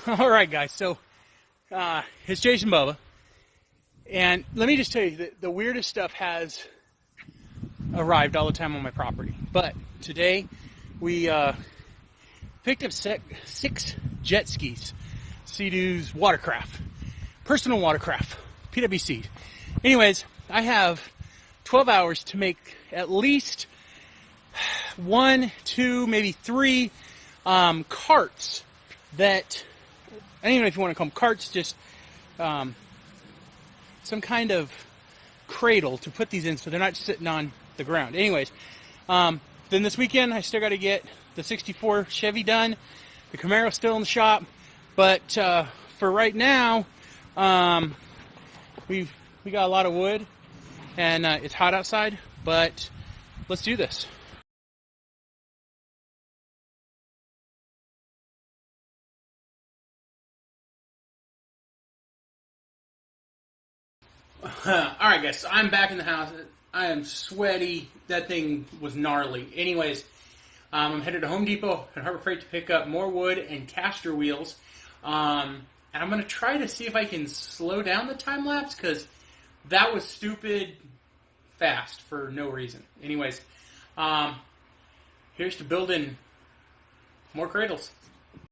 All right, guys. So it's Jason Bubba, and let me just tell you that the weirdest stuff has arrived all the time on my property. But today we picked up six jet skis, Sea-Doo's watercraft, personal watercraft, PWC. Anyways, I have 12 hours to make at least 1, 2, maybe 3 carts that, I don't even know if you want to call them carts, just some kind of cradle to put these in so they're not sitting on the ground. Anyways, then this weekend I still got to get the 64 Chevy done. The Camaro's still in the shop, but for right now, we got a lot of wood, and it's hot outside, but let's do this. Alright guys, so I'm back in the house. I am sweaty. That thing was gnarly. Anyways, I'm headed to Home Depot and Harbor Freight to pick up more wood and caster wheels. And I'm going to try to see if I can slow down the time lapse, because that was stupid fast for no reason. Anyways, here's to building more cradles.